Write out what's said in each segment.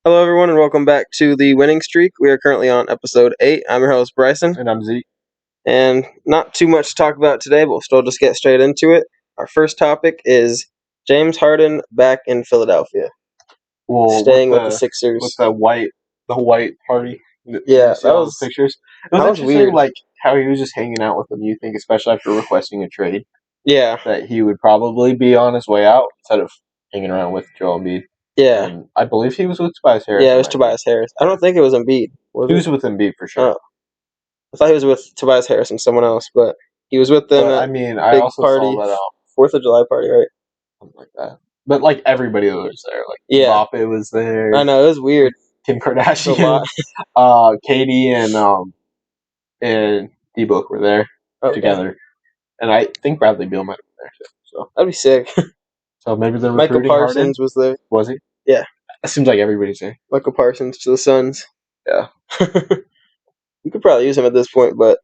Hello, everyone, and welcome back to the winning streak. We are currently on episode 8. I'm your host, Bryson, And I'm Zeke. and not too much to talk about today, but we'll still just get straight into it. Our first topic is James Harden back in Philadelphia, Well, staying with the Sixers. with the white party. Did Yeah, you see all the pictures? It was interesting, weird. like how he was just hanging out with them. You think, especially after requesting a trade, Yeah, that he would probably be on his way out instead of hanging around with Joel Embiid. yeah, And I believe he was with Tobias Harris. yeah. It was Tobias Harris. I don't think it was Embiid. He was with Embiid for sure. Oh, I thought he was with Tobias Harris and someone else, but he was with them But, at I big also party, saw that 4th of July party, right? something like that. But like everybody was there, like Yeah, Mbappe was there. I know, it was weird. Kim It's a Kardashian, lot. Katie, and D-Book were there together. And I think Bradley Beal might have been there too. So That'd be sick. So maybe they're Michael recruiting Harden. Parsons was there. Was he? Yeah. It seems like everybody's there. Michael Parsons to the Suns. Yeah. You could probably use him at this point, but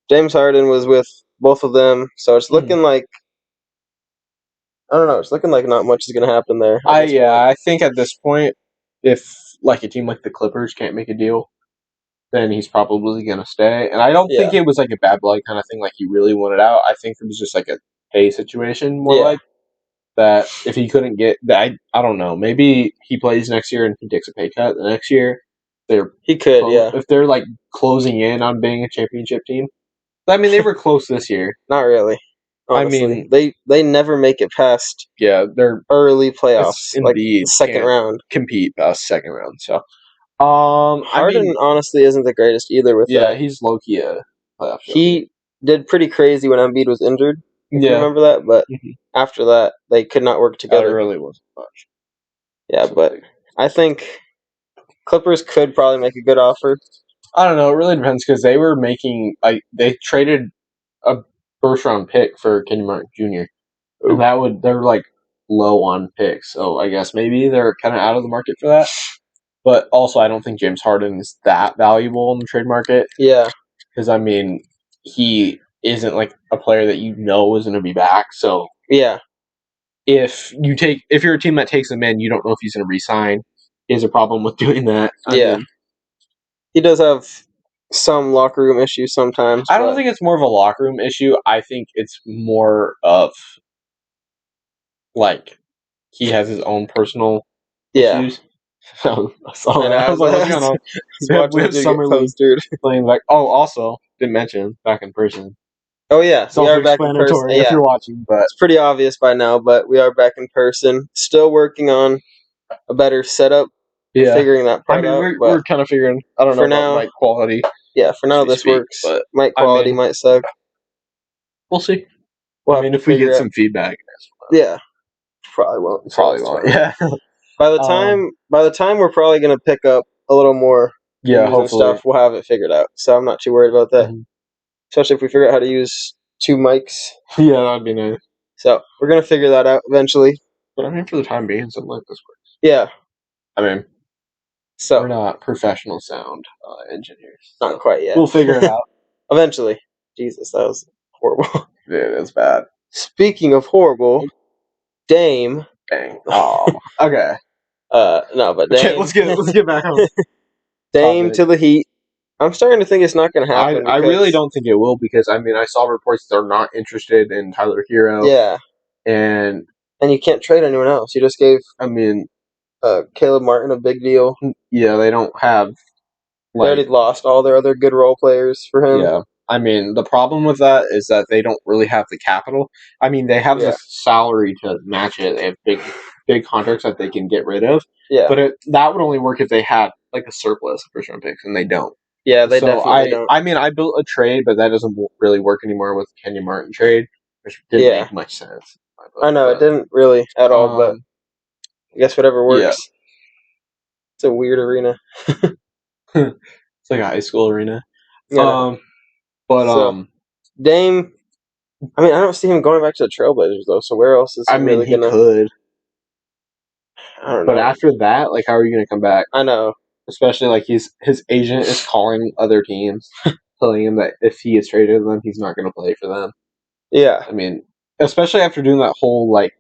James Harden was with both of them, so it's looking like I don't know. It's looking like not much is going to happen there. I think at this point, if like a team like the Clippers can't make a deal, then he's probably going to stay. And I don't think it was like a bad blood kind of thing, like he really wanted out. I think it was just like a pay situation, more like that. If he couldn't get that, I don't know. Maybe he plays next year and he takes a pay cut. The next year, if they're like closing in on being a championship team. I mean, they were close this year. Not really. Honestly. I mean, they never make it past their early playoffs, like the second round. Compete past second round. So, Harden honestly isn't the greatest either with that. He's low key a playoff. He did pretty crazy when Embiid was injured. If you remember that, but after that, they could not work together. That really wasn't much. Yeah, but I think Clippers could probably make a good offer. I don't know. It really depends because they were making they traded a first round pick for Kenny Martin Jr. And they're like low on picks, so I guess maybe they're kind of out of the market for that. But also, I don't think James Harden is that valuable in the trade market. Yeah, because I mean, he isn't like a player that you know is going to be back. So yeah, if you're a team that takes him in, you don't know if he's going to resign. He has a problem with doing that. I mean, he does have some locker room issues sometimes. I don't think it's more of a locker room issue. I think it's more of like he has his own personal issues. So I was like, what's going on? We have Summer League playing like. Oh, also didn't mention back in person. Oh yeah, we are back in person. If you're watching, but it's pretty obvious by now. But we are back in person. Still working on a better setup. Yeah, figuring that part out. We're kind of figuring. I don't know about mic quality. Yeah, for now this works. But mic quality might suck. We'll see. If we get some feedback, yeah, probably won't. Yeah. By the time we're probably gonna pick up a little more. Yeah, hopefully stuff. We'll have it figured out. So I'm not too worried about that. Especially if we figure out how to use 2 mics. Yeah, that'd be nice. So we're gonna figure that out eventually. But I mean, for the time being, something like this works. Yeah. I mean, so we're not professional sound engineers. So not quite yet. We'll figure it out eventually. Jesus, that was horrible. Yeah, it was bad. Speaking of horrible, Dame. Dang. Oh, okay. No, but Dame. Let's get back on. Dame to the Heat. I'm starting to think it's not going to happen. I really don't think it will because I mean I saw reports they're not interested in Tyler Hero. Yeah. And you can't trade anyone else. You just gave Caleb Martin a big deal. Yeah, they don't have. They already lost all their other good role players for him. Yeah. I mean, the problem with that is that they don't really have the capital. I mean, they have the salary to match it. They have big contracts that they can get rid of. Yeah. But that would only work if they had like a surplus of first round picks, and they don't. Yeah, they definitely don't. I mean, I built a trade, but that doesn't really work anymore with the Kenny Martin trade, which didn't make much sense. I know, it didn't really at all, but I guess whatever works. Yeah. It's a weird arena. It's like a high school arena. Yeah. Dame, I mean, I don't see him going back to the Trailblazers, though, so where else is he really going to... he could. I don't know. But after that, like, how are you going to come back? I know. Especially, like, his agent is calling other teams, telling him that if he is traded to them, he's not going to play for them. Yeah. I mean, especially after doing that whole, like,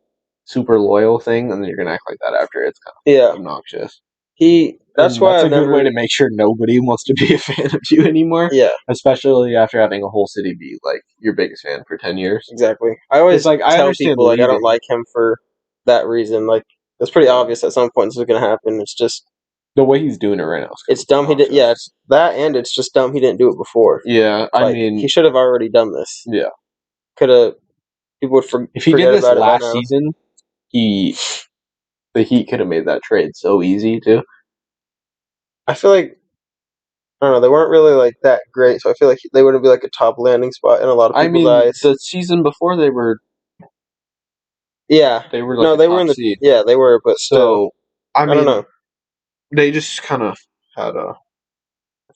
super loyal thing, and then you're going to act like that after. It's kind of obnoxious. That's And why that's I've a good way never. to make sure nobody wants to be a fan of you anymore. Yeah, Especially after having a whole city be like your biggest fan for 10 years. exactly. I It's always like I tell understand people like I don't leaving. like him for that reason. Like it's pretty obvious at some point this is going to happen. It's just The way he's doing it right now is it's dumb. He did. Yeah, it's that, and it's just dumb. He didn't do it before. Yeah, I Like mean, he should have already done this. yeah. Could have. People would If he did forget this about it by last now. season, the Heat could have made that trade so easy too. I feel like I don't know. They weren't really like that great, so I feel like they wouldn't be like a top landing spot in a lot of I people's mean, eyes. the season before Yeah. they were like No, a they were in top the. seed. Yeah, they were, but still, So I I don't mean, know. they just kind of had I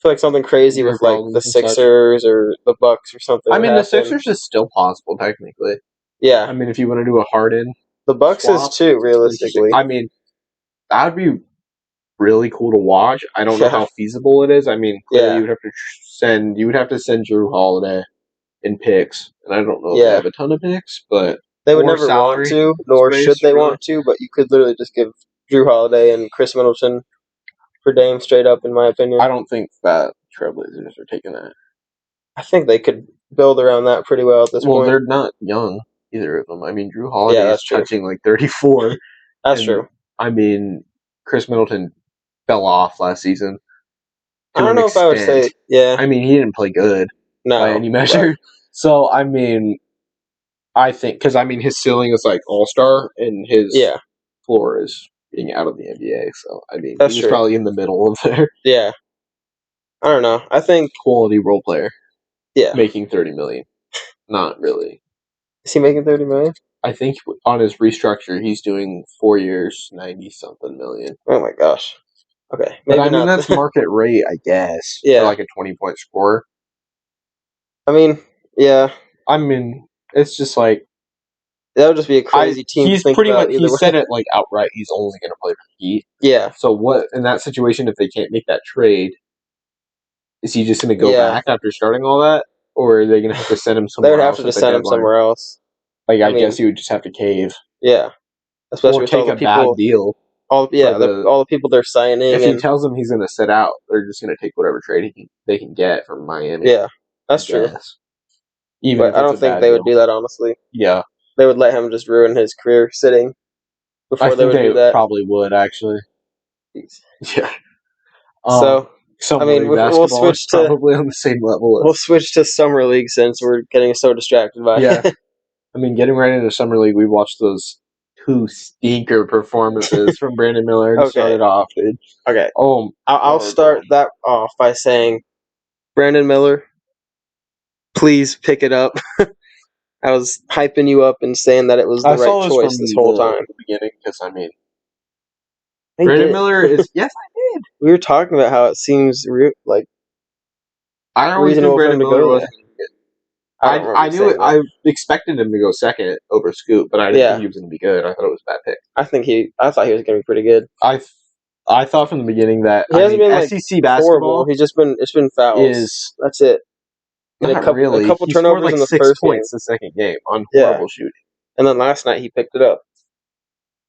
feel like something crazy injury with like the problems and such. Sixers or the Bucks or something I would mean, the happen. Sixers is still possible technically. Yeah, I mean, if you want to do a Harden the Bucks is swap, too it's interesting. realistically. I mean, that would be really cool to watch. I don't know Yeah, how feasible it is. I mean, clearly yeah, you would have to send Drew Holiday in picks, and I don't know if they yeah. have a ton of picks, but They would or never want salary to, nor should space they really. want to. But you could literally just give Drew Holiday and Chris Middleton for Dame straight up, in my opinion. I don't think that Trailblazers are taking that. I think they could build around that pretty well at this Well, point. they're not young, either of them. I mean, Drew Yeah, Holiday is that's true. touching like 34, That's and true. I mean, Chris Middleton fell off last season I to don't an know if I would extent. say, yeah, I mean, he didn't play good by no, any but measure. So, I mean, I think, because I mean, his ceiling is like all star, and his yeah, floor is being out of the NBA. So, I mean, he that's was true. probably in the middle of their Yeah, I don't know. I think, quality role player yeah. making 30 million. Not really. Is he making 30 million? I think on his restructure, he's doing 4 years, 90 something million. Oh my gosh. Okay, But maybe I mean, not. that's market rate, I guess, for Yeah, like a 20-point scorer. I mean, yeah, I mean, it's just like, that would just be a crazy team to he's think pretty much, about he either way. said it like outright, he's only going to play for the Heat. Yeah, So what, in that situation, if they can't make that trade, is he just going to go yeah. back after starting all that? Or are they going to have to send him They would somewhere have to else at just the send him deadline? somewhere else. Like, I I guess mean, he would just have to cave. yeah, especially Or with all take the a bad people, deal. all For all the people they're if signing, he and tells them he's going to sit out, they're just going to take whatever trade they can get from Miami, yeah, I that's true. guess. Even But if I it's don't a think bad they would deal. do that. Honestly, Yeah. they would let him just ruin his career sitting I before they think would they do that. probably would, actually. Yeah. So, I Summer mean, league basketball is probably on the same level we'll as. switch to summer league since we're getting so distracted by Yeah. it. I mean, getting right into summer league, we watched those two stinker performances from Brandon Miller to start Okay, it off, dude. okay. Oh, I'll bro. start that off by saying, Brandon Miller, please pick it up. I was hyping you up and saying that it was I the right saw this from choice this whole time. the beginning because, I mean, He Brandon did. Miller is. Yes, I did. We were talking about how it seems like I always knew reasonable for him Brandon to Miller go wasn't there. going to get. I don't remember I you knew it. saying that. I expected him to go second over Scoop, but I didn't think Yeah, he was going to be good. I thought it was a bad pick. I thought he was going to be pretty good. I thought from the beginning that He hasn't been like SEC horrible. basketball It's been fouls. is That's it. And not a really. couple He scored turnovers like in the 6 points first game. the second game on Yeah, horrible shooting. and then last night he picked it up.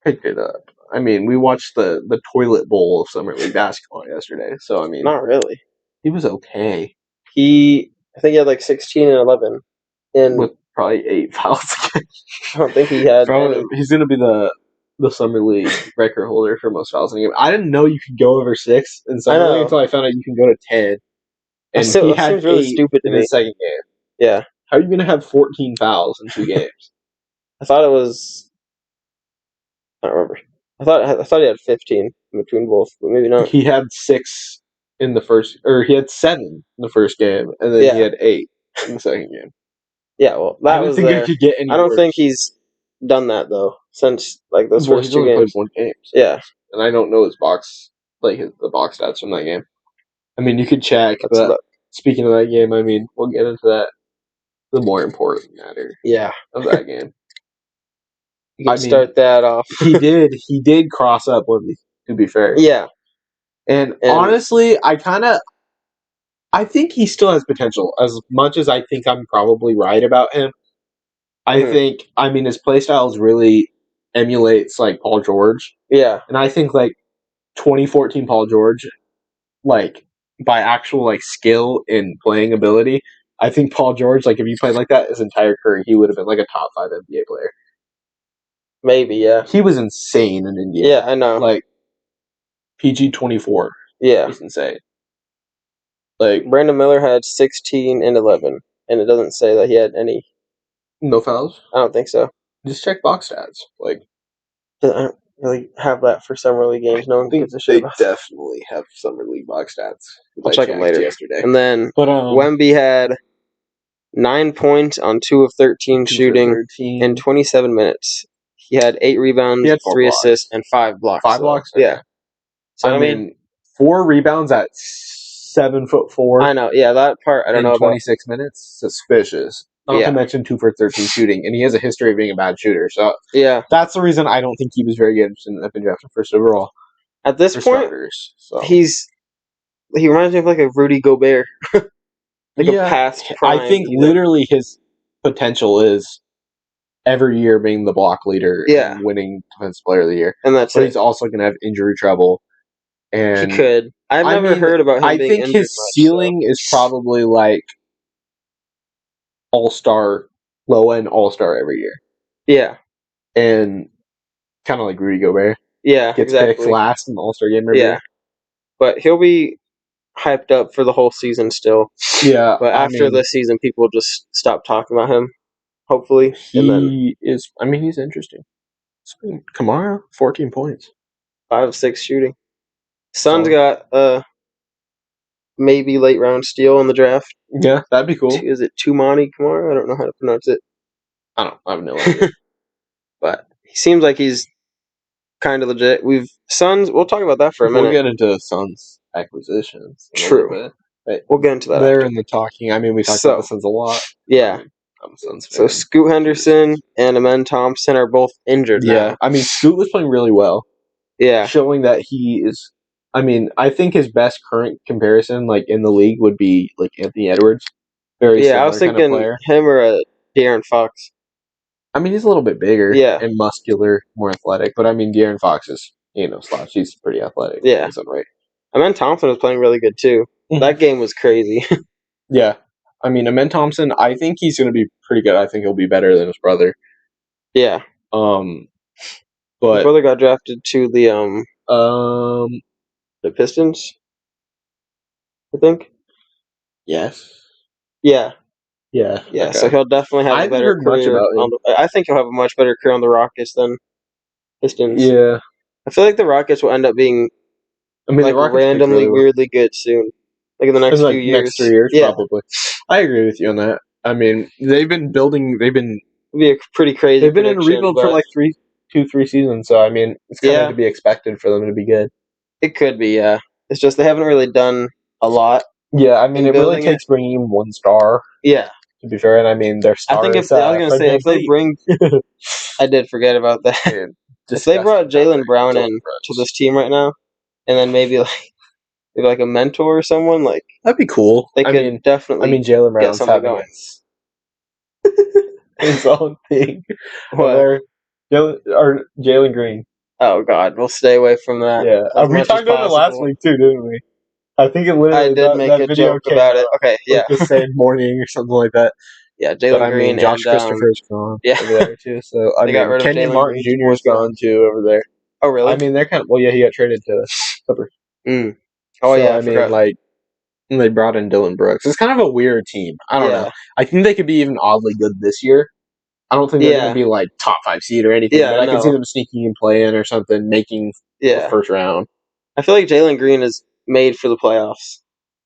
Picked it up. I mean, we watched the toilet bowl of summer league basketball yesterday, so I mean, Not really. he was okay I think he had like 16 and 11, and with probably 8 fouls. I don't think he had Probably any. he's gonna be the summer league record holder for most fouls in a game. I didn't know you could go over 6 in I summer league know. until I found out you can go to 10, and he That had seems really 8 stupid to in me. his second game. Yeah, How are you gonna have 14 fouls in 2 games? I thought it was. I don't remember. I thought he had 15 in between both, but maybe not. He had 6 in the first, or he had 7 in the first game, and then he Yeah, had 8 in the second game. yeah. Well, I that didn't was think it there. could get any I don't think worse. he's done that though since like those Well, first he's two only played games. 1 game, Yeah, and I don't know his the box stats from that game. I mean, you could check, that's but speaking of that game, I mean, we'll get into that. The more important matter yeah. of that game. You I can mean, start that off. he did cross up with me, to be fair. Yeah, And and honestly, I think he still has potential. As much as I think I'm probably right about him, I mhm. think, I mean, his play styles really emulates like Paul George. Yeah, And I think like 2014 Paul George, like by actual like skill and playing ability, I think Paul George, like if you played like that his entire career, he would have been like a top 5 NBA player. Maybe, yeah. He was insane in Indiana. Yeah, I know. Like PG 24. Yeah. He's insane. Like Brandon Miller had 16 and 11, and it doesn't say that he had any. No fouls? I don't think so. Just check box stats. Like I don't really have that for summer league games. No one gives a shit they about. definitely have summer league box stats. I'll check them later. Yesterday. And then But Wemby had 9 points on 2 of 13 shooting in 27 minutes. He had 8 rebounds, 3 assists, and 5 blocks. 5 blocks? Okay. Yeah. So I mean 4 rebounds at 7'4". I know. Yeah, that part I don't know about. 26 minutes? Suspicious. Not to mention 2 for 13 shooting, and he has a history of being a bad shooter. So yeah, that's the reason I don't think he was very good and been drafted first overall. At this point, starters, so. he reminds me of like a Rudy Gobert, like a past prime. I think literally his potential is every year being the block leader and winning Defensive Player of the Year, and that's but he's also going to have injury trouble. And he could. I've never heard about him. I being think his ceiling is probably like all-star, low-end all-star every year. Yeah. And kind of like Rudy Gobert. Yeah, gets picked last in the All-Star game every year. But he'll be hyped up for the whole season still. Yeah. But after this season, people will just stop talking about him, hopefully. He's interesting. Kamara, 14 points. 5 of 6 shooting. Suns got maybe late round steal in the draft. Yeah, that'd be cool. Is it Tumani Kamara? I don't know how to pronounce it. I have no idea. But he seems like he's kind of legit. Suns. We'll talk about that for a minute. We'll get into Suns acquisitions. True. We'll get into that. They're in the talking. I mean, we talk about the Suns a lot. Yeah. I'm a Suns fan. So Scoot Henderson and Amen Thompson are both injured now. I mean, Scoot was playing really well. Yeah. Showing that he is. I mean, I think his best current comparison, like in the league, would be like Anthony Edwards. Very similar I was thinking kind of player. Him or De'Aaron Fox. I mean, he's a little bit bigger and muscular, more athletic. But I mean, De'Aaron Fox is, slouch. He's pretty athletic. Yeah. Right. Amen Thompson was playing really good too. That game was crazy. Yeah. I mean, Amen Thompson, I think he's going to be pretty good. I think he'll be better than his brother. Yeah. But his brother got drafted to the Pistons, I think. Yes. Yeah. Yeah. Yeah. Okay. So he'll definitely have a better career. I think he'll have a much better career on the Rockets than Pistons. Yeah. I feel like the Rockets will end up being randomly weirdly good soon. Like in the next few years. Next 3 years, probably. I agree with you on that. I mean, they've been building. It'll be a pretty crazy. They've been in a rebuild for like 3 seasons. So I mean, it's kind of to be expected for them to be good. It could be, yeah. It's just they haven't really done a lot. Yeah, I mean, it really takes bringing in 1 star. Yeah, to be fair, and I mean, their star. I think if if they bring, I did forget about that. If they brought Jaylen Brown in to this team right now, and then maybe like a mentor or someone, like that'd be cool. They could definitely. I mean, Jaylen Brown's having his own thing. What? Jalen Green. Oh God, we'll stay away from that. Yeah, we talked about it last week too, didn't we? I think it literally. I did make a joke about it. Okay, yeah, the same morning or something like that. Yeah, Jalen Green. I mean, Josh Christopher's gone over there too. So I mean, Kenyon Martin Jr. is gone too over there. Oh really? I mean, they're kind of. Well, yeah, he got traded to Clippers. Oh so, yeah, I mean, like they brought in Dylan Brooks. It's kind of a weird team. I don't know. I think they could be even oddly good this year. I don't think they're going to be like top 5 seed or anything, but I can see them sneaking and playing or something, making the first round. I feel like Jalen Green is made for the playoffs.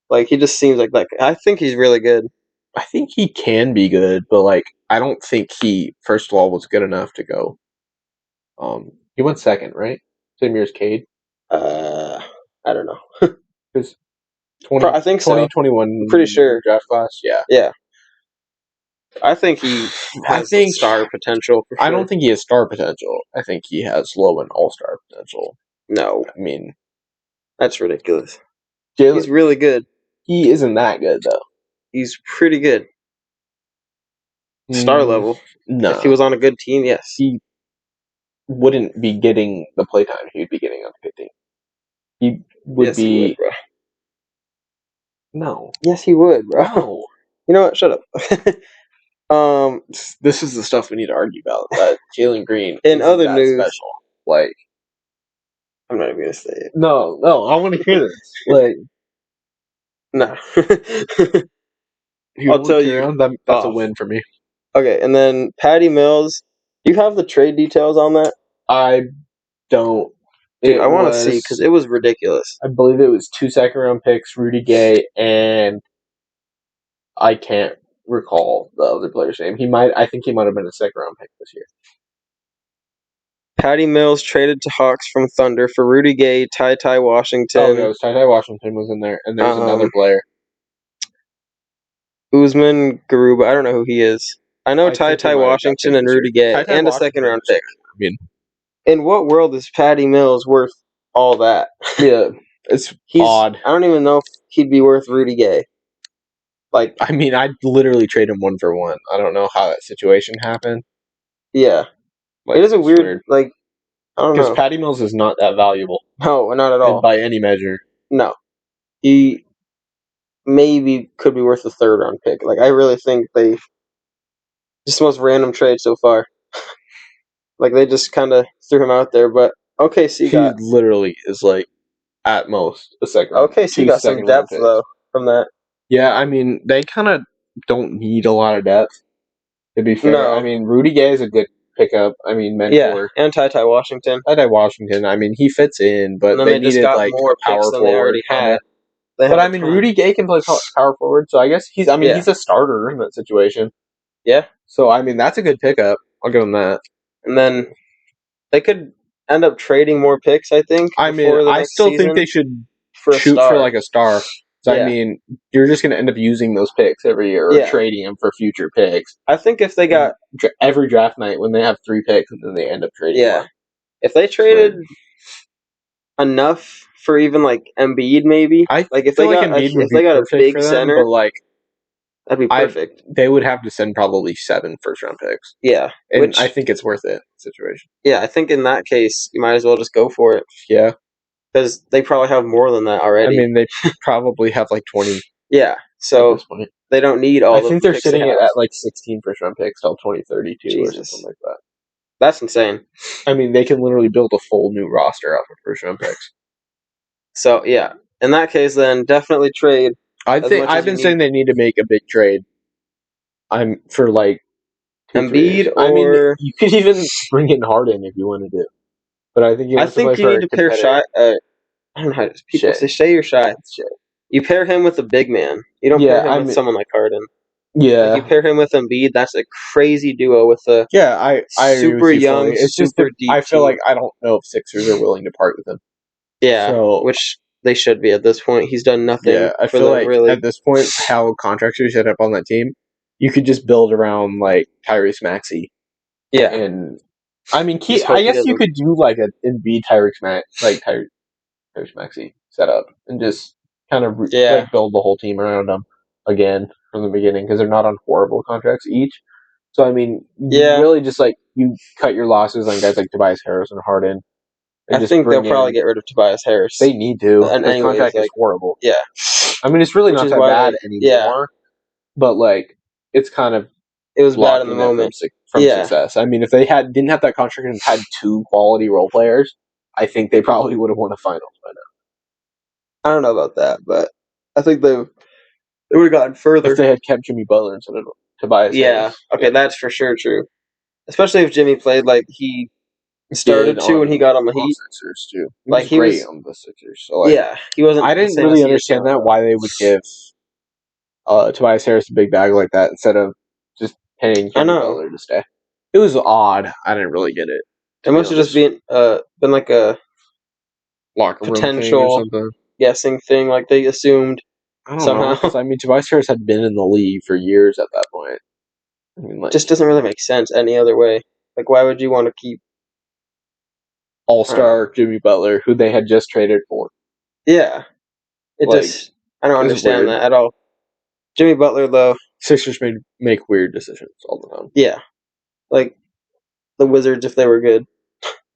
Like he just seems like that. I think he's really good. I think he can be good, but like I don't think he first of all was good enough to go. He went second, right? Same year as Cade. I don't know. Because I think 2021. Pretty sure draft class. Yeah. Yeah. I think he has star potential. For sure. I don't think he has star potential. I think he has low and all-star potential. No. I mean, that's ridiculous. He's really good. He isn't that good, though. He's pretty good. Star level. No. If he was on a good team, yes. He wouldn't be getting the playtime he'd be getting on a good team. He would Yes, he would, be. bro. No. Yes, he would, bro. No. You know what? Shut up. This is the stuff we need to argue about. That Jalen Green In isn't other that news, special. Like, I'm not even gonna say it. no, I want to hear this. Like, No. you I'll don't want tell to carry you on. That's a off. win for me. Okay, and then Patty Mills. Do you have the trade details on that? I don't. Dude, I It want to see because was. it was ridiculous. I believe it was 2 second-round picks, Rudy Gay, and I can't recall the other player's name. I think he might have been a second-round pick this year. Patty Mills traded to Hawks from Thunder for Rudy Gay, Ty Washington. Oh, yeah, it was Ty Washington was in there, and there's another player. Usman Garuba. I don't know who he is. I know think he Ty might have got Washington picked and this year. Rudy Gay Ty and a Washington second round was pick. I mean, in what world is Patty Mills worth all that? yeah, it's odd. I don't even know if he'd be worth Rudy Gay. Like, I mean, I'd literally trade him 1-for-1. I don't know how that situation happened. yeah, Like, it is a it's weird. Like, I don't because know. Patty Mills is not that valuable. No, not at all. By any measure. No, he maybe could be worth a third round pick. Like, I really think they just the most random trade so far. Like, they just kind of threw him out there, but OKC He literally is like at most a second. OKC got some depth though from that. Yeah, I mean they kind of don't need a lot of depth. To be fair, No. I mean Rudy Gay is a good pickup. I mean mentor. Yeah, and Ty Washington. Ty Washington. I mean he fits in, but And then they they just needed got like more a power picks than forward. they already had. But I mean Rudy Gay can play power forward, so I guess he's. I mean he's a starter in that situation. Yeah. So I mean that's a good pickup. I'll give him that. And then they could end up trading more picks. I think. I mean I still think they should shoot for like a star. So, I mean, you're just going to end up using those picks every year or trading them for future picks. I think if they got every draft night when they have 3 picks and then they end up trading one. If they traded enough for even like Embiid, maybe like if they got a big center, but like that'd be perfect. They would have to send probably 7 first-round picks. Yeah, and I think it's worth it. Situation. Yeah, I think in that case you might as well just go for it. Yeah. Because they probably have more than that already. I mean, they probably have like 20. Yeah, so they don't need all. I think they're sitting at like 16 first-round picks till 2032 or something like that. That's insane. I mean, they can literally build a full new roster off of first-round picks. So yeah, in that case, then definitely trade. I've been saying they need to make a big trade. I'm for like Embiid, or I mean, you could even bring in Harden if you wanted to. But I think you need to pair Shy. I don't know how people say Shea or Shy. You pair him with a big man. You don't pair him with someone like Harden. Yeah. If you pair him with Embiid, that's a crazy duo with a I super young, it's super deep. I feel like I don't know if Sixers are willing to part with him. Yeah, which they should be at this point. He's done nothing. Yeah, I feel like at this point, how contracts are set up on that team, you could just build around like Tyrese Maxey. Yeah, and I mean, I guess you could do like an Embiid Tyrese Maxey setup and just kind of like build the whole team around them again from the beginning because they're not on horrible contracts each. So I mean, really just like you cut your losses on guys like Tobias Harris and Harden. I think they'll probably get rid of Tobias Harris. They need to. His contract is horrible. Yeah, I mean it's really not that bad anymore. But like it's kind of it was bad in the moment from success. I mean if they didn't have that contract and had 2 quality role players, I think they probably would have won a finals by now. I don't know about that, but I think they would have gotten further if they had kept Jimmy Butler instead of Tobias. Yeah, okay, that's for sure true. Especially if Jimmy played like he started to when he got on the Heat. Sixers too. Like he was great on the Sixers. So he wasn't. I didn't really understand that why they would give Tobias Harris a big bag like that instead of just paying Jimmy Butler to stay. It was odd. I didn't really get it. It must have just been like a locker room potential thing or something. Guessing thing. Like they assumed somehow. I mean, Tobias Harris had been in the league for years at that point. I mean, like, just doesn't really make sense any other way. Like, why would you want to keep all-star Jimmy Butler, who they had just traded for? Yeah, I don't understand that at all. Jimmy Butler, though, Sixers make weird decisions all the time. Yeah, like the Wizards if they were good.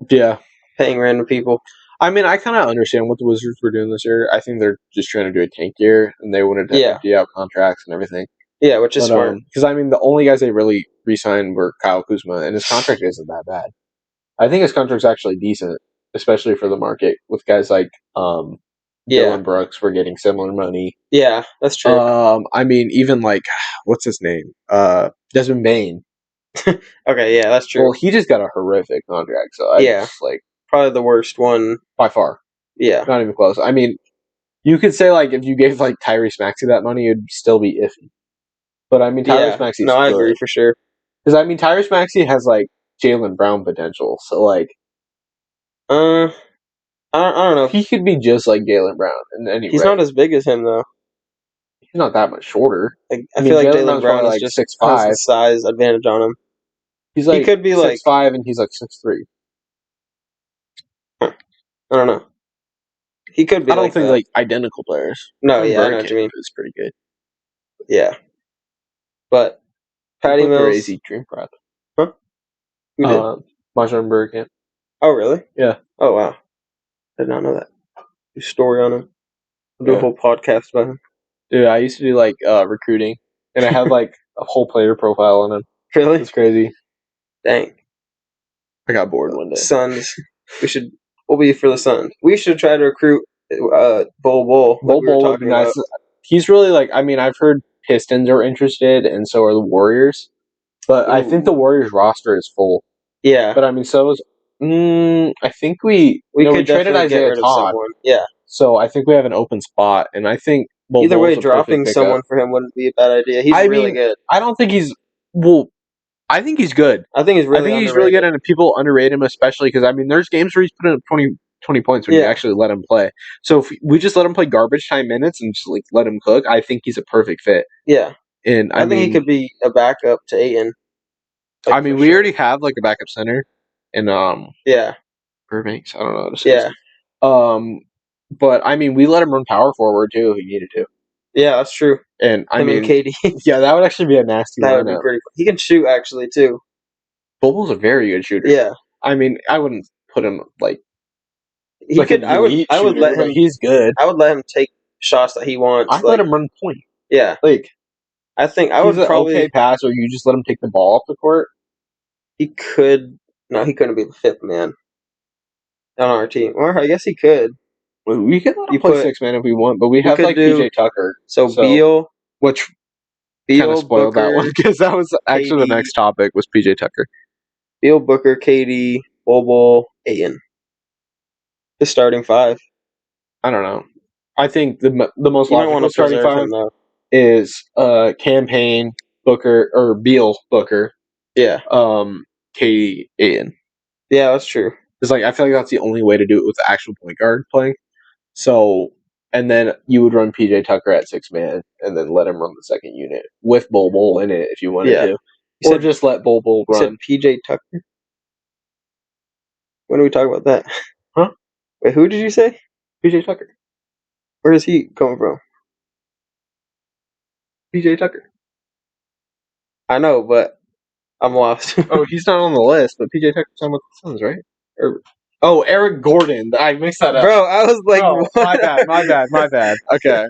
Yeah, paying random people. I mean, I kind of understand what the Wizards were doing this year. I think they're just trying to do a tank year, and they wanted to empty out contracts and everything. Yeah, which is smart. Because, I mean, the only guys they really re-signed were Kyle Kuzma, and his contract isn't that bad. I think his contract's actually decent, especially for the market, with guys like Dylan Brooks. We're getting similar money. Yeah, that's true. I mean, even like, what's his name? Desmond Bain. Okay, yeah, that's true. Well, he just got a horrific contract, so I just, like... Probably the worst one. By far. Yeah. Not even close. I mean, you could say, like, if you gave, like, Tyrese Maxey that money, it'd still be iffy. But, I mean, Tyrese Maxey's good. I agree for sure. Because, I mean, Tyrese Maxey has, like, Jaylen Brown potential, so, like... I don't know. He could be just like Jaylen Brown in any way. He's not as big as him, though. He's not that much shorter. I feel like Jaylen Brown is just 6'5". Has the size advantage on him. He's like, he could be 6'5", and he's like 6'3". I don't know. He could be. I don't think like identical players. No, yeah, I know what you mean. It's pretty good. Yeah, but Patty Mills, crazy dream prep. Huh? Who did? Marshall Bergkamp. Oh, really? Yeah. Oh, wow. I did not know that. Do a story on him. I'll do a whole podcast about him. Dude, I used to do like recruiting, and I had like a whole player profile on him. Really? It's crazy. Dang. I got bored one day. Suns. We'll be for the Suns. We should try to recruit Bol Bol. Bol would be nice. He's really like, I mean, I've heard Pistons are interested, and so are the Warriors. But I think the Warriors roster is full. Yeah. But I mean, so is... I think we traded Isaiah Todd. Yeah. So I think we have an open spot, and I think either way, dropping someone for him wouldn't be a bad idea. He's really good. I don't think he's... Well, I think he's good. I think he's really good, and people underrate him, especially because, I mean, there's games where he's putting up 20 points when you actually let him play. So if we just let him play garbage time minutes and just like let him cook, I think he's a perfect fit. Yeah. And I think he could be a backup to Ayton. I mean, we already have like a backup center in Burbanks. I don't know how to say this. But I mean, we let him run power forward too if he needed to. Yeah, that's true. And I mean, KD. Yeah, that would actually be a nasty lineup. That would be pretty cool. He can shoot actually too. Bobo's a very good shooter. Yeah. I mean, I wouldn't put him like he could. I would let him. He's good. I would let him take shots that he wants. I'd let him run point. Yeah. Like, I think I would probably okay pass, or you just let him take the ball off the court. He could. No, he couldn't be the fifth man on our team. Or I guess he could. We could let him play six man if we want, but we have like PJ Tucker. So Beal, which kind of spoiled that one because that was actually the next topic was PJ Tucker. Beal, Booker, KD, Bol, Ayton. The starting five. I don't know. I think the most logical starting five is Campaign, Booker, or Beal, Booker. Yeah. KD, Ayton. Yeah, that's true. It's like I feel like that's the only way to do it with the actual point guard playing. So, and then you would run PJ Tucker at 6-man, and then let him run the second unit with Bol in it if you wanted to, or just let Bol run. You said PJ Tucker. When do we talk about that? Huh? Wait, who did you say? PJ Tucker. Where is he coming from? PJ Tucker. I know, but I'm lost. Oh, he's not on the list, but PJ Tucker's on with the Suns, right? Eric Gordon. I mixed that up. Bro, I was like, what? My bad. Okay.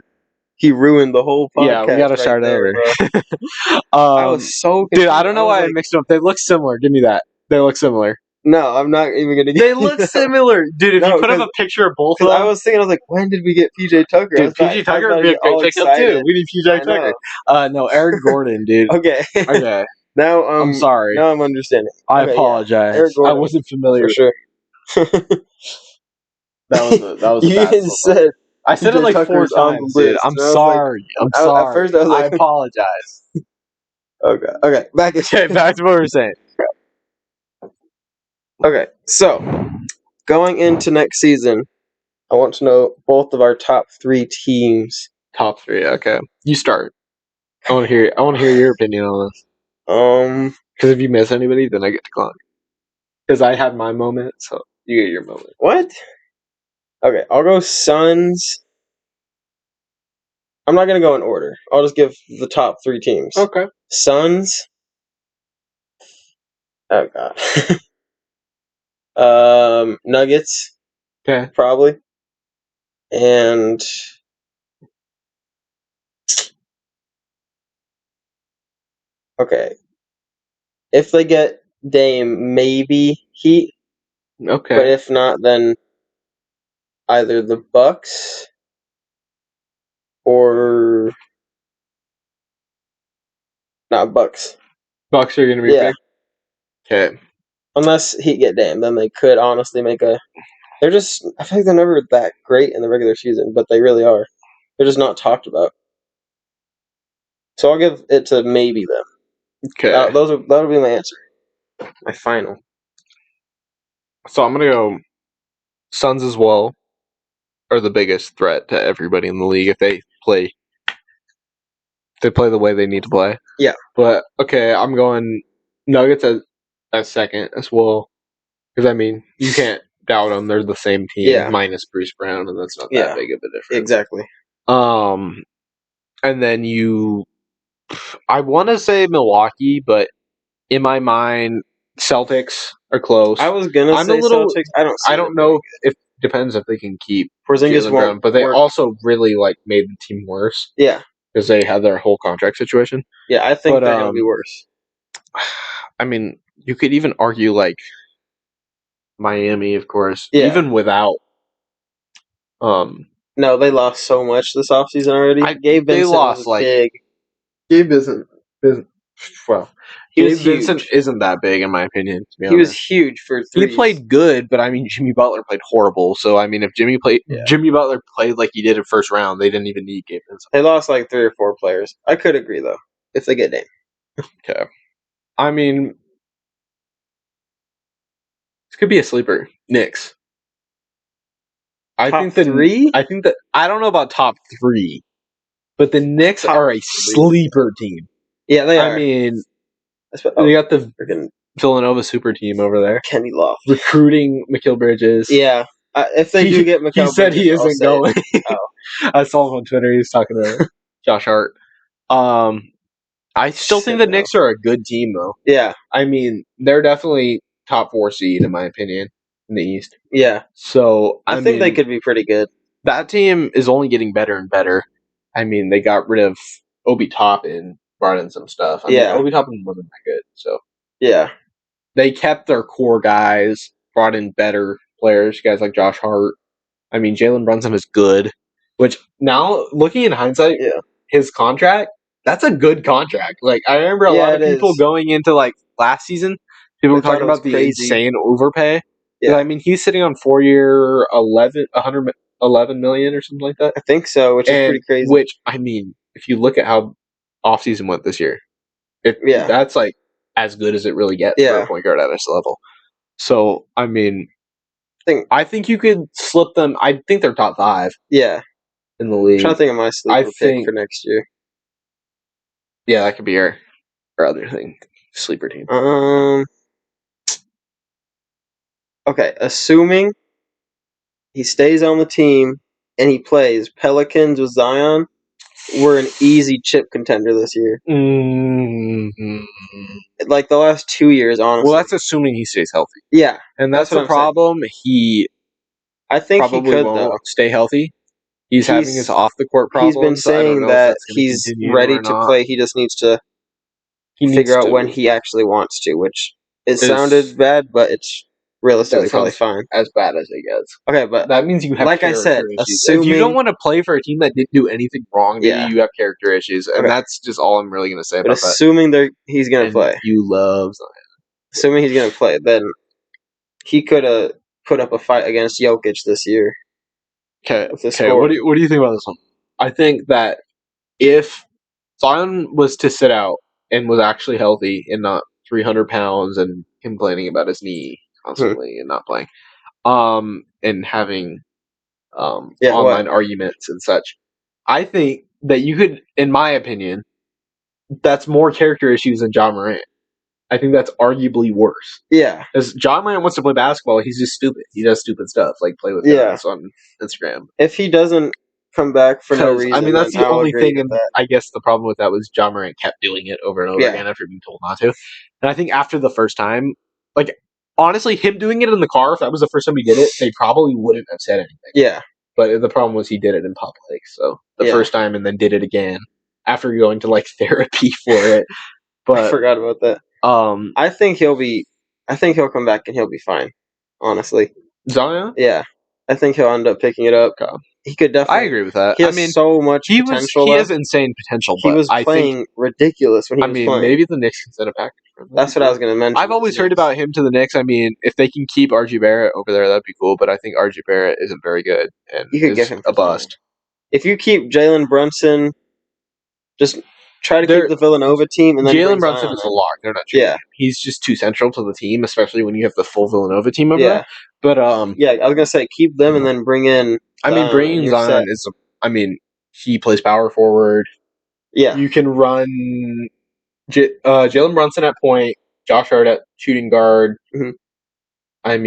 He ruined the whole podcast. Yeah, we gotta start over. I was so confused. Dude, I don't know why I mixed them up. They look similar. Give me that. They look similar. No, I'm not even gonna. They look similar, dude. If you put up a picture of both of them, I was thinking, I was like, when did we get PJ Tucker? Dude, PJ Tucker would be a great pickup too. We need PJ Tucker. No, Eric Gordon, dude. Okay. Now I'm sorry. Now I'm understanding. I apologize. Eric Gordon, I wasn't familiar. For sure. that was. You even said. I said it like Tucker's 4 times, dude. I'm sorry. I'm sorry. At first, I was like, I apologize. Okay. Back to what we were saying. Okay, so going into next season, I want to know both of our top 3 teams. Top 3, okay. You start. I want to hear your opinion on this. Because if you miss anybody, then I get to clown. Because I had my moment, so you get your moment. What? Okay, I'll go Suns. I'm not gonna go in order. I'll just give the top 3 teams. Okay. Suns. Oh god. Nuggets. Okay. Probably. And okay, if they get Dame, maybe Heat. Okay. But if not, then either the Bucks or not Bucks. Bucks are going to be big. Okay. Unless Heat get Dame, then they could honestly make a. They're just. I feel like they're never that great in the regular season, but they really are. They're just not talked about. So I'll give it to maybe them. Okay. That'll be my answer. My final. So I'm gonna go. Suns as well are the biggest threat to everybody in the league if they play. They play the way they need to play. Yeah. But okay, I'm going Nuggets as second as well. Because I mean, you can't doubt them. They're the same team minus Bruce Brown, and that's not that big of a difference. Exactly. And then I want to say Milwaukee, but in my mind, Celtics are close. I was gonna say Celtics. I don't know if depends if they can keep Porzingis Jaylen Brown, won't but they work. also really made the team worse. Yeah. Because they had their whole contract situation. Yeah, I think they're gonna be worse. I mean, you could even argue Miami, of course, Yeah. even without. No, they lost so much this offseason already. Gabe Vincent was big. Gabe Vincent. Well, Gabe Vincent isn't that big in my opinion. To be honest, he was huge for threes. He played good, but I mean, Jimmy Butler played horrible. So I mean, if Jimmy Butler played like he did in first round, they didn't even need Gabe Vincent. They lost 3 or 4 players. I could agree though, if they get Dame. Okay, I mean, this could be a sleeper. Knicks. Top 3? I think that I don't know about top 3, but the Knicks are a sleeper team. Yeah, they are. I mean, they got the Villanova super team over there. Kenny Love recruiting Mikal Bridges. Yeah, if they do get Mikal Bridges, he said he isn't going. I saw him on Twitter. He was talking to Josh Hart. I still think the Knicks are a good team, though. Yeah, I mean, they're definitely top 4 seed in my opinion in the East. Yeah, so I think they could be pretty good. That team is only getting better and better. I mean, they got rid of Obi Toppin, brought in some stuff. I mean, Obi Toppin wasn't that good, so yeah, they kept their core guys, brought in better players, guys like Josh Hart. I mean, Jalen Brunson is good, which now looking in hindsight, his contract, that's a good contract. I remember a lot of people going into last season, people were talking about the insane overpay. Yeah. I mean, he's sitting on 4-year, 111 million or something like that. I think so, which is pretty crazy. Which, I mean, if you look at how offseason went this year, that's as good as it really gets for a point guard at this level. So, I mean, I think you could slip them. I think they're top 5. Yeah. In the league. I'm trying to think of my sleeper pick for next year. Yeah, that could be your other thing. Sleeper team. Okay, assuming he stays on the team and he plays Pelicans with Zion, we're an easy chip contender this year. Mm-hmm. The last 2 years, honestly. Well, that's assuming he stays healthy. Yeah, and that's the problem. I think probably he could won't stay healthy. He's having his off the court problems. He's been saying that he's ready to play. He just needs to figure out when he actually wants to, which sounded bad, but it's realistically probably fine. As bad as it gets. Okay, but that means you have I said, issues. If you don't want to play for a team that didn't do anything wrong, you have character issues, and that's just all I'm really going to say about that. Assuming he's going to play, you love Zion. Assuming he's going to play, then he could have put up a fight against Jokic this year. Okay. What do you think about this one? I think that if Zion was to sit out and was actually healthy and not 300 pounds and complaining about his knee constantly and not playing, and having online arguments and such, I think that you could, in my opinion, that's more character issues than John Morant. I think that's arguably worse. Yeah. Because John Morant wants to play basketball, he's just stupid. He does stupid stuff, like play with guys on Instagram. If he doesn't come back for no reason, I mean, that's the only thing, and I guess the problem with that was John Morant kept doing it over and over again after being told not to. And I think after the first time, honestly, him doing it in the car, if that was the first time he did it, they probably wouldn't have said anything. Yeah. But the problem was he did it in public. So the first time and then did it again after going to like therapy for it. But I forgot about that. I think he'll come back and he'll be fine. Honestly. Zion? Yeah. I think he'll end up picking it up. Okay. He could definitely. I agree with that. He has so much potential. He has insane potential. He was playing ridiculous when he was playing. Maybe the Knicks can set a package for him. That's what I was going to mention. I've always heard about him to the Knicks. I mean, if they can keep RJ Barrett over there, that'd be cool. But I think RJ Barrett isn't very good and you could get him a bust. If you keep Jalen Brunson, just try to keep the Villanova team, and then Jalen Brunson is a lock. They're not trading him. He's just too central to the team, especially when you have the full Villanova team over there. But I was gonna say keep them and then bring in. Bringing Zion is. He plays power forward. Yeah, you can run Jalen Brunson at point, Josh Hart at shooting guard. Mm-hmm.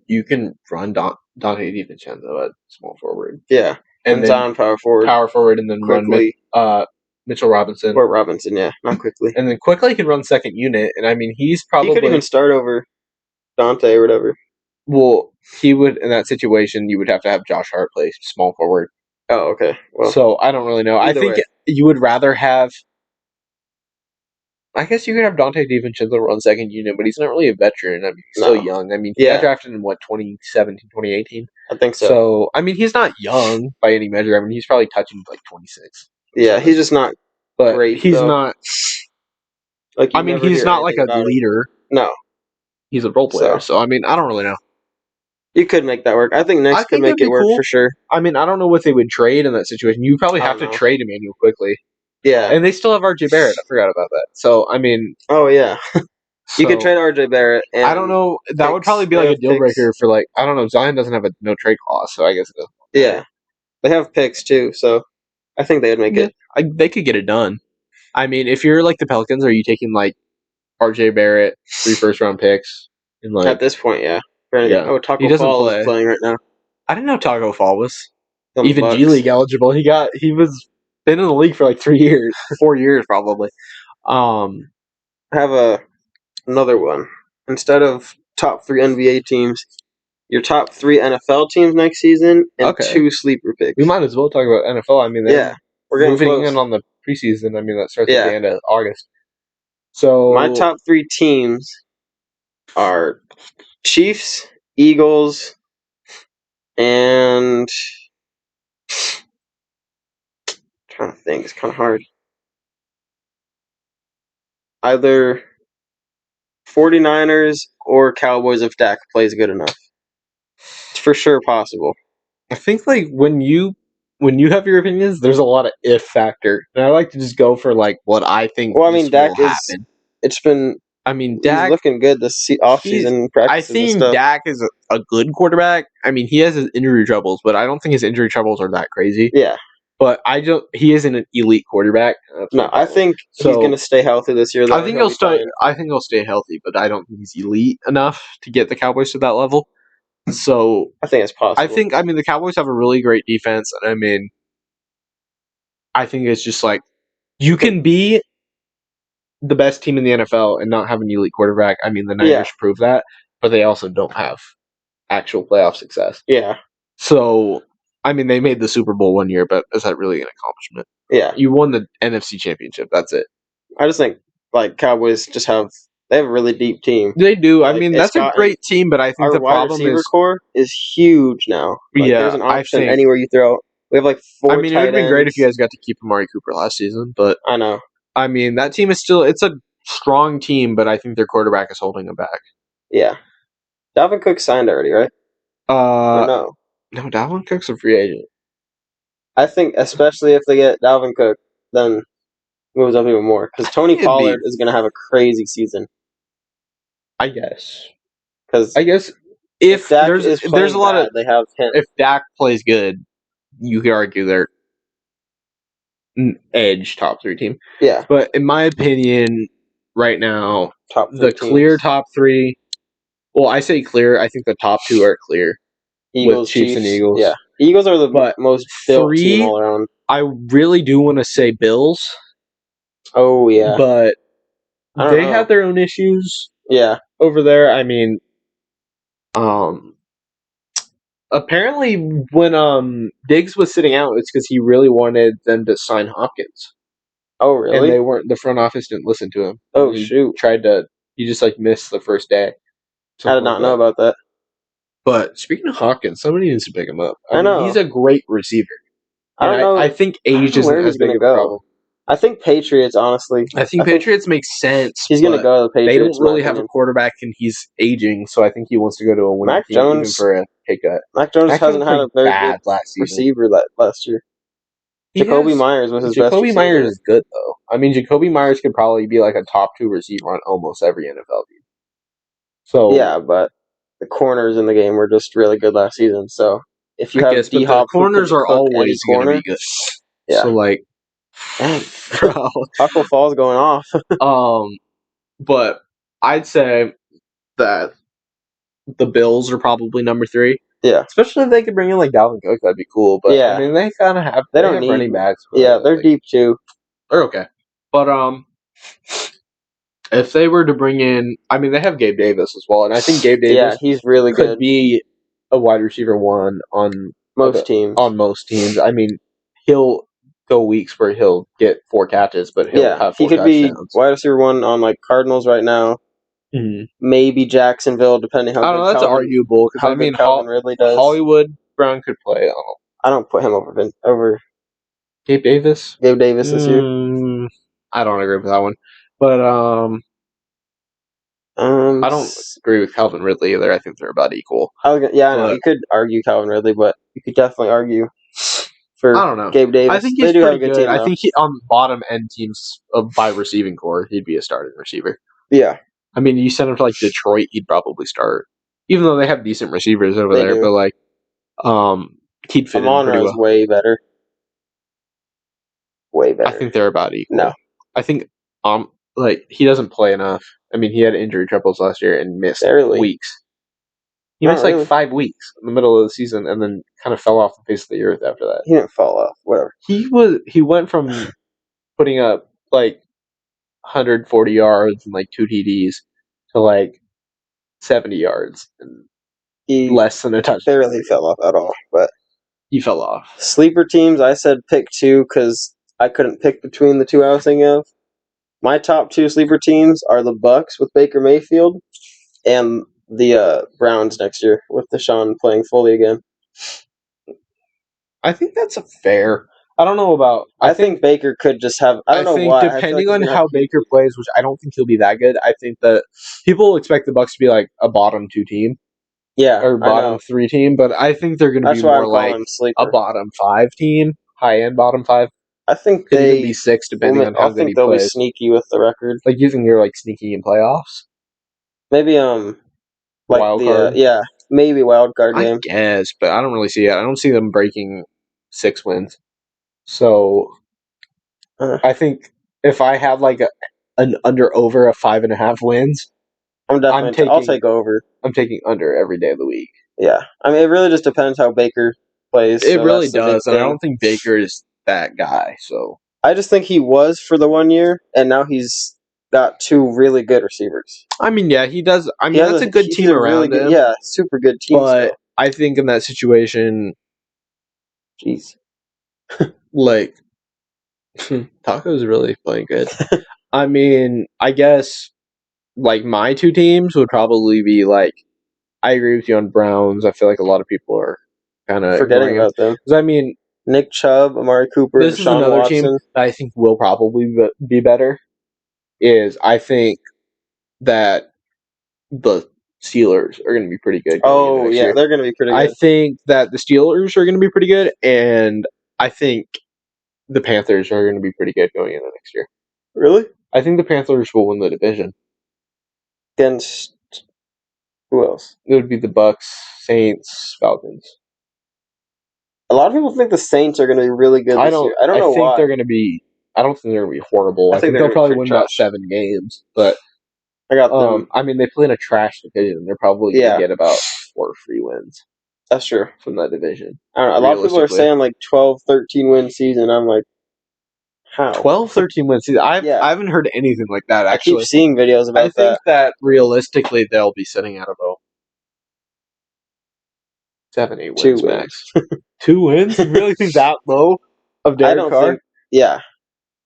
You can run Dante DiVincenzo at small forward. Yeah, and Zion power forward, and then quickly. Run Mitchell Robinson. Or Robinson, yeah, not quickly. And then quickly can run second unit, and he's probably he could even start over Dante or whatever. Well, he would in that situation. You would have to have Josh Hart play small forward. Oh, okay. Well, so I don't really know. I think you would rather have. I guess you could have Dante DiVincenzo run second unit, but he's not really a veteran. He's still young. He got drafted in 2017, 2018? I think so. So, he's not young by any measure. He's probably touching like 26. Yeah, he's just not great. He's not. He's not like a leader. No. He's a role player. So, I don't really know. You could make that work. I think Knicks could make it work for sure. I don't know what they would trade in that situation. You probably have to trade Emmanuel quickly. Yeah. And they still have RJ Barrett. I forgot about that. So, Oh, yeah. You could trade RJ Barrett. And I don't know. That would probably be like a deal breaker for like, I don't know. Zion doesn't have a no trade clause, so I guess it doesn't. Yeah. They have picks too, so I think they would make it. They could get it done. If you're like the Pelicans, are you taking like RJ Barrett, 3 first-round picks? And like, at this point, yeah. Oh, Taco Fall is playing right now. I didn't know Taco Fall was even G League eligible. He was been in the league for like 3 years, 4 years probably. I have another one. Instead of top 3 NBA teams, your top 3 NFL teams next season and 2 sleeper picks. We might as well talk about NFL. We're getting moving in on the preseason. That starts at the end of August. So my top 3 teams are Chiefs, Eagles, and I'm trying to think. It's kind of hard. Either 49ers or Cowboys if Dak plays good enough. It's for sure possible. I think like when you have your opinions, there's a lot of if factor, and I like to just go for like what I think. Well, Dak will happen. It's been. Dak he's looking good this offseason practices. I think Dak is a good quarterback. He has his injury troubles, but I don't think his injury troubles are that crazy. Yeah. But he isn't an elite quarterback. No, I think he's going to stay healthy this year. I think he'll stay. I think he'll stay healthy, but I don't think he's elite enough to get the Cowboys to that level. So I think it's possible. I think the Cowboys have a really great defense, and I think it's just like you can be the best team in the NFL and not have an elite quarterback. The Niners prove that, but they also don't have actual playoff success. Yeah. So, they made the Super Bowl 1 year, but is that really an accomplishment? Yeah. You won the NFC Championship. That's it. I just think, Cowboys they have a really deep team. They do. That's a great team, but I think the problem is core is huge now. There's an option anywhere you throw. We have 4 tight ends. It would have been great if you guys got to keep Amari Cooper last season, but I know. That team is still, it's a strong team, but I think their quarterback is holding them back. Yeah. Dalvin Cook signed already, right? No, Dalvin Cook's a free agent. I think, especially if they get Dalvin Cook, then moves up even more. Because Tony Pollard is going to have a crazy season. I guess. Because if Dak there's a lot of they have him. If Dak plays good, you could argue they're edge top 3 team. Yeah. But in my opinion, right now, clear top 3. Well, I say clear. I think the top 2 are clear. Eagles, with Chiefs and Eagles. Yeah. Eagles are the most built team all around. I really do want to say Bills. Oh, yeah. But they have their own issues. Yeah. Over there, Apparently, when Diggs was sitting out, it's because he really wanted them to sign Hopkins. Oh, And really? they weren't. The front office didn't listen to him. Oh, And shoot. he just like missed the first day. I did Something like not know that. about that. But speaking of Hopkins, somebody needs to pick him up. I I mean, know. he's a great receiver. I And don't know. I think I don't age know isn't where as he's big gonna of a go. problem. I think Patriots, honestly. I think Patriots make sense, He's gonna but go to the they don't Patriots, in my really have a opinion. quarterback, and he's aging, so I think he wants to go to a winning Mac team, even Jones. for a pay cut. Mac Jones Mac Jones hasn't had played a very good bad last season. receiver last year. He Jacoby has. Myers was his best Jacoby Myers receiver. is good, though. I mean, Jacoby Myers could probably be like a top 2 receiver on almost every NFL team. So, Yeah, but the corners in the game were just really good last season. So if you I have guess, D but the Hop who could corners are cook any always going to corner, be good. yeah. So, like, Dang, bro. Taco Fall's going off. But I'd say that the Bills are probably number 3. Yeah, Especially if they could bring in like Dalvin Cook, that'd be cool. But I yeah. mean, they kind of have They don't need. running backs. But Yeah, they're deep too. they're okay. But if they were to bring in, I mean, they have Gabe Davis as well, and I think Gabe Yeah, Davis he's really could good. be a wide receiver 1 on Most teams. On most teams, I mean, he'll go weeks where he'll get 4 catches, but he'll have 4 he could be touchdowns. wide receiver 1 on like Cardinals right now. Mm-hmm. Maybe Jacksonville, depending how I don't know. good That's arguable because I mean, Calvin Ridley does. Hollywood Brown could play. I don't put him over Gabe Davis. Gabe Davis this year. I don't agree with that one, but I don't agree with Calvin Ridley either. I think they're about equal. I know you could argue Calvin Ridley, but you could definitely argue for I don't know. Gabe Davis. I think he's they do pretty have a good good. team. I think he on bottom end teams by receiving core, he'd be a starting receiver. Yeah. I mean, you send him to like Detroit, he'd probably start, even though they have decent receivers over there. Do. But like, he'd fit in pretty well. Way better. Way better. I think they're about equal. No. I think like he doesn't play enough. I mean, he had injury troubles last year and missed weeks. He missed like 5 weeks in the middle of the season, and then kind of fell off the face of the earth after that. He didn't fall off. Whatever. He went from putting up like 140 yards and like 2 TDs to like 70 yards and less than a touchdown. Barely fell off at all, but he fell off. Sleeper teams, I said pick 2 because I couldn't pick between the 2 I was thinking of. My top 2 sleeper teams are the Bucks with Baker Mayfield and the Browns next year with Deshaun playing fully again. I think that's fair. I don't know about. I think Baker could just have. I don't know why. Depending on how Baker plays, which I don't think he'll be that good. I think that people expect the Bucks to be like a bottom 2 team. Yeah, or bottom 3 team, but I think they're going to be more like a bottom 5 team, high end bottom 5. I think could even be 6 depending on how good he plays. They'll be sneaky with the record. Like you think they're like sneaky in playoffs? Maybe like wild card. Maybe wild card game. I guess, but I don't really see it. I don't see them breaking 6 wins. So I think if I had like an under over a 5.5 wins, I'll take over. I'm taking under every day of the week. Yeah, I mean it really just depends how Baker plays. It really does, and I don't think Baker is that guy. So I just think he was for the 1 year, and now he's got 2 really good receivers. I mean, yeah, he does. I mean, that's a good team around him. Yeah, super good team. But I think in that situation, jeez, like Taco's really playing good. I mean, I guess like my 2 teams would probably be like. I agree with you on Browns. I feel like a lot of people are kind of forgetting about them. Because I mean, Nick Chubb, Amari Cooper, this is another team that I think will probably be better. I think that the Steelers are going to be pretty good. Oh yeah, they're going to be pretty good. I think that the Steelers are going to be pretty good, and I think the Panthers are going to be pretty good going into next year. Really? I think the Panthers will win the division. Against who else? It would be the Bucks, Saints, Falcons. A lot of people think the Saints are going to be really good this year. I don't know why. They're going to be. I don't think they're going to be horrible. I think they'll probably win about 7 games, but I got them. I mean, they play in a trash division. They're probably going to get about 4 free wins. That's true. From that division. I don't know. A lot of people are saying like 12, 13 win season. I'm like, how? 12, 13 win season? I haven't heard anything like that, actually. I keep seeing videos about that. I think that realistically they'll be sitting at a vote. 7, 8 2 wins max. wins. 2 wins? You really think that low of I Derek don't Carr? think. Yeah,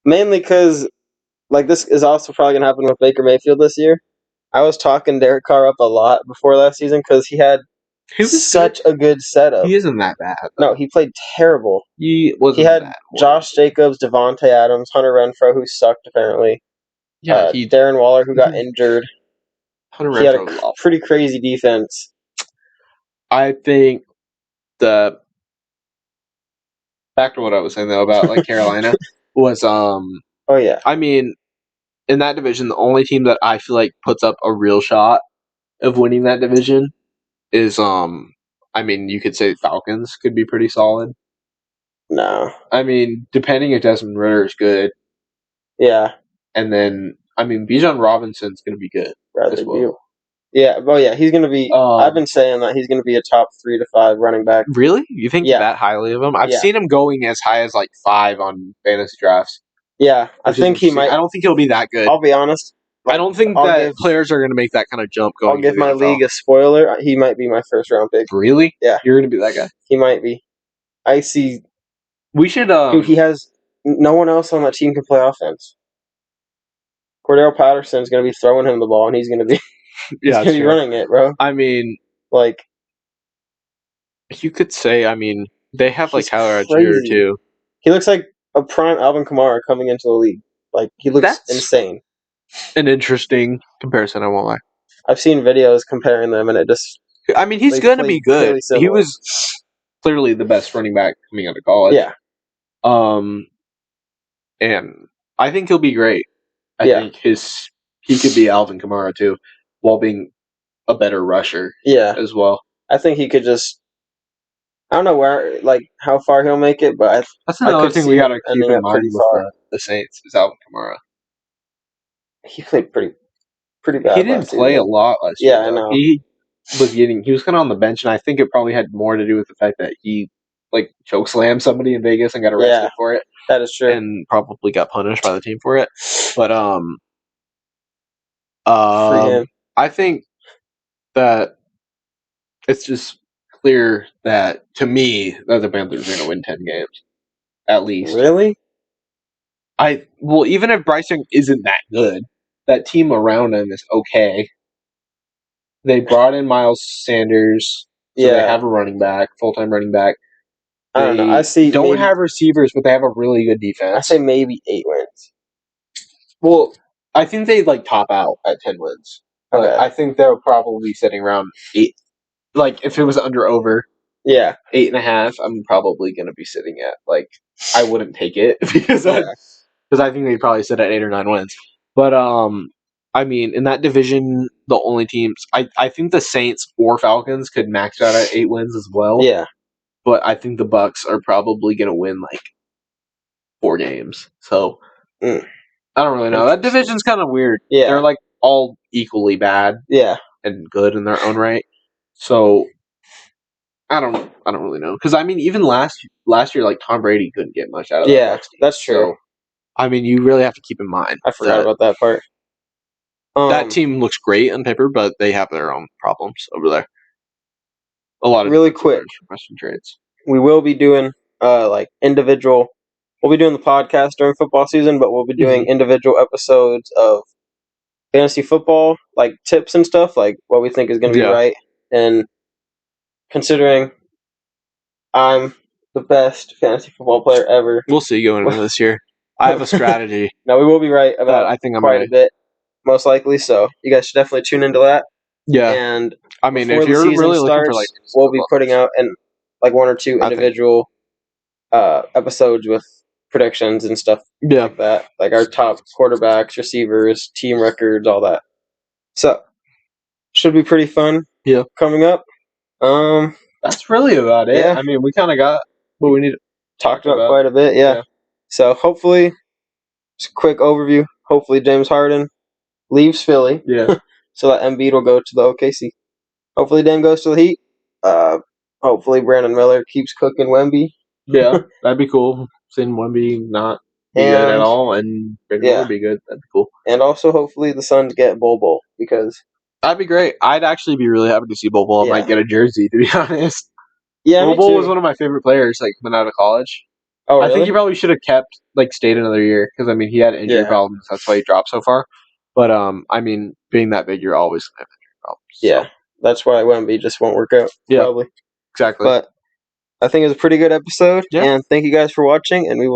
mainly because like this is also probably gonna happen with Baker Mayfield this year. I was talking Derek Carr up a lot before last season because he had He was such good. a good setup. He isn't that bad, though. No, he played terrible. He He wasn't had that horrible. Josh Jacobs, Devontae Adams, Hunter Renfro, who sucked apparently. Yeah, Darren Waller, who got injured. Hunter He had a Renfro was awful. pretty crazy defense. I think the back to what I was saying though about like Carolina was Oh yeah, I mean in that division the only team that I feel like puts up a real shot of winning that division is I mean you could say Falcons could be pretty solid. no, I mean depending if Desmond Ritter is good, yeah, and then I mean Bijan Robinson's going to be good as Bradley well. Beal. Yeah, oh yeah, he's gonna be. I've been saying that he's gonna be a top 3 to 5 running back. Really? You think Yeah. that highly of him? I've Yeah. seen him going as high as like 5 on fantasy drafts. Yeah, I Which is think he interesting. might. I don't think he'll be that good. I'll be honest. I don't think that players are going to make that kind of jump I'll going give into the my NFL. league a spoiler. He might be my first round pick. Really? Yeah. You're going to be that guy? He might be. I see. We should. Dude, he has. No one else on that team can play offense. Cordell Patterson's going to be throwing him the ball, and he's going to be. He's going to be running it, bro. I mean, like. You could say. I mean, they have like Tyler crazy. Algier too. He looks like a prime Alvin Kamara coming into the league. Like he looks insane. An interesting comparison. I won't lie. I've seen videos comparing them, and it just. I mean, he's going to be good. Really he was clearly the best running back coming out of college. Yeah. And I think he'll be great. I think he could be Alvin Kamara too, while being a better rusher. Yeah. As well. I think he could just. I don't know where, like, how far he'll make it, but that's another thing we got to keep in mind with the Saints is Alvin Kamara. He played pretty bad. He didn't play a lot last year. Yeah, I know. He was kind of on the bench, and I think it probably had more to do with the fact that he like chokeslammed somebody in Vegas and got arrested for it. That is true, and probably got punished by the team for it. But free him. I think that it's just clear that to me that the Panthers are going to win 10 games at least. Really? Even if Bryce Young isn't that good, that team around him is okay. They brought in Miles Sanders, so they have a running back, full-time running back. I don't know. I see. Don't have receivers, but they have a really good defense. I say maybe 8 wins. Well, I think they top out at 10 wins. Okay. I think they'll probably be sitting around 8. Like if it was over, 8.5. I'm probably going to be sitting at I wouldn't take it because I think they'd probably sit at 8 or 9 wins. But I mean, in that division, the only teams I think the Saints or Falcons could max out at 8 wins as well. Yeah. But I think the Bucks are probably going to win 4 games. So I don't really know. That division's kind of weird. Yeah. They're all equally bad. Yeah. And good in their own right. So I don't really know. Because I mean, even last year, Tom Brady couldn't get much out of that Bucks team. That's true. So, I mean, you really have to keep in mind. I forgot about that part. That team looks great on paper, but they have their own problems over there. A lot of really quick Western trades. We will be doing individual. We'll be doing the podcast during football season, but we'll be doing individual episodes of fantasy football, tips and stuff, what we think is going to be right. And considering I'm the best fantasy football player ever, we'll see going into this year. I have a strategy. No, we will be right about I think I'm quite a bit, most likely. So you guys should definitely tune into that. Yeah, and I mean, if you're really looking for we'll be putting out 1 or 2 individual episodes with predictions and stuff like that, our top quarterbacks, receivers, team records, all that. So should be pretty fun. Yeah, coming up. That's really about it. Yeah. I mean, we kind of got what we need to talk about quite a bit. Yeah. So hopefully, just a quick overview. Hopefully, James Harden leaves Philly. Yeah. So that Embiid will go to the OKC. Hopefully, Dame goes to the Heat. Hopefully, Brandon Miller keeps cooking Wemby. Yeah, that'd be cool. Seeing Wemby not be good at all, and Brandon Miller be good. That'd be cool. And also, hopefully, the Suns get Bol because that'd be great. I'd actually be really happy to see Bol. I might get a jersey, to be honest. Yeah, me Bobo was too. one of my favorite players, like coming out of college. Oh, I think he really? probably should have stayed another year because I mean he had injury Yeah. problems. That's why he dropped so far. But I mean, being that big, you're always gonna have injury problems. Yeah. So That's why Wemby just won't work out, yeah, probably. exactly. But I think it was a pretty good episode, Yeah. and thank you guys for watching, and we will